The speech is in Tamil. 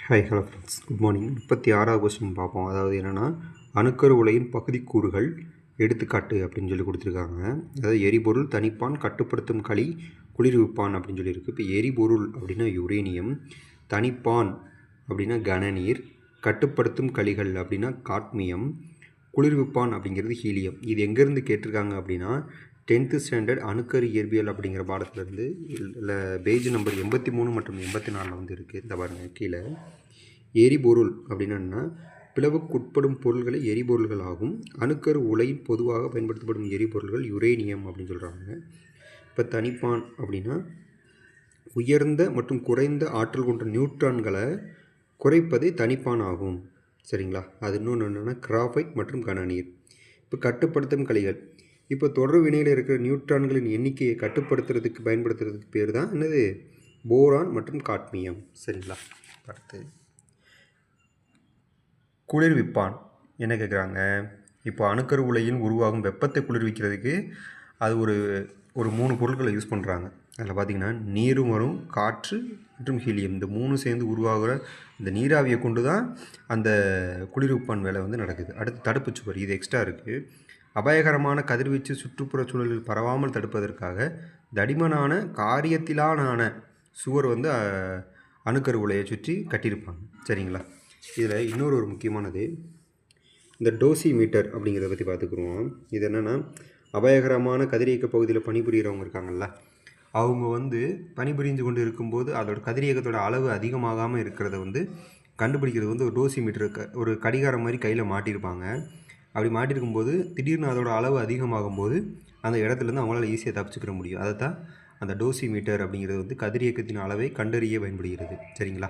Hi hello friends, good morning. 36வது கொஸ்டின் பார்ப்போம். அதாவது என்னென்னா, அணுக்கரு உலையின் பகுதிக்கூறுகள் எடுத்துக்காட்டு அப்படின்னு சொல்லி கொடுத்துருக்காங்க. அதாவது எரிபொருள், தனிப்பான், கட்டுப்படுத்தும் களி, குளிர்விப்பான் அப்படின்னு சொல்லியிருக்கு. இப்போ எரிபொருள் அப்படின்னா யுரேனியம், தனிப்பான் அப்படின்னா கனநீர், கட்டுப்படுத்தும் களிகள் அப்படின்னா காட்மியம், குளிர்விப்பான் அப்படிங்கிறது ஹீலியம். இது எங்கேருந்து கேட்டிருக்காங்க அப்படின்னா 10th ஸ்டாண்டர்ட் அணுக்கரு இயற்பியல் அப்படிங்கிற பாடத்துலேருந்து இல்லை பேஜ் நம்பர் 83 மற்றும் 84 வந்து இருக்குது. இந்த பாருங்கள் கீழே. எரிபொருள் அப்படின்னா பிளவுக்குட்படும் பொருள்களை எரிபொருள்கள் ஆகும். அணுக்கரு உலையில் பொதுவாக பயன்படுத்தப்படும் எரிபொருள்கள் யுரேனியம் அப்படின்னு சொல்கிறாங்க. இப்போ தனிப்பான் அப்படின்னா உயர்ந்த மற்றும் குறைந்த ஆற்றல் கொண்ட நியூட்ரான்களை குறைப்பதே தனிப்பான் ஆகும். சரிங்களா? அது இன்னொன்று என்னென்னா கிராஃபைட் மற்றும் கனநீர். இப்போ கட்டுப்படுத்தும் களிகள், இப்போ தொடர் வினையில் இருக்கிற நியூட்ரான்களின் எண்ணிக்கையை கட்டுப்படுத்துறதுக்கு பயன்படுத்துறதுக்கு பேர் தான் என்னது, போரான் மற்றும் காட்மியம். சரிங்களா? அடுத்து குளிர்விப்பான் என்ன கேட்குறாங்க, இப்போ அணுக்கரு உலையில் உருவாகும் வெப்பத்தை குளிர்விக்கிறதுக்கு அது ஒரு 3 பொருட்களை யூஸ் பண்ணுறாங்க. அதில் பார்த்திங்கன்னா நீரும் வரும், காற்று மற்றும் ஹீலியம், இந்த 3 சேர்ந்து உருவாகிற இந்த நீராவியை கொண்டு தான் அந்த குளிர்விப்பான் வேலை வந்து நடக்குது. அடுத்து தடுப்பு சுவர், இது எக்ஸ்ட்ரா இருக்குது. அபாயகரமான கதிர்வீச்சு சுற்றுப்புற சூழலில் பரவாமல் தடுப்பதற்காக தடிமனான காரியத்திலான சுவர் வந்து அணுக்கரு உலையை சுற்றி கட்டியிருப்பாங்க. சரிங்களா? இதில் இன்னொரு முக்கியமானது இந்த டோசிமீட்டர் அப்படிங்கிறத பற்றி பார்த்துக்குருவோம். இது என்னென்னா, அபாயகரமான கதிரியக்க பகுதியில் பணிபுரிகிறவங்க இருக்காங்கல்ல, அவங்க வந்து பணிபுரிஞ்சு கொண்டு இருக்கும்போது அதோட கதிரியக்கத்தோட அளவு அதிகமாகாமல் இருக்கிறத வந்து கண்டுபிடிக்கிறது வந்து ஒரு டோசிமீட்டர், ஒரு கடிகாரம் மாதிரி கையில் மாட்டியிருப்பாங்க. அப்படி மாட்டிருக்கும்போது திடீர்னு அதோட அளவு அதிகமாகும்போது அந்த இடத்துலேருந்து அவங்களால ஈஸியாக தப்பிச்சுக்கிற முடியும். அதை தான் அந்த டோசிமீட்டர் அப்படிங்கிறது வந்து கதிரியக்கத்தின் அளவை கண்டறிய பயன்படுகிறது. சரிங்களா?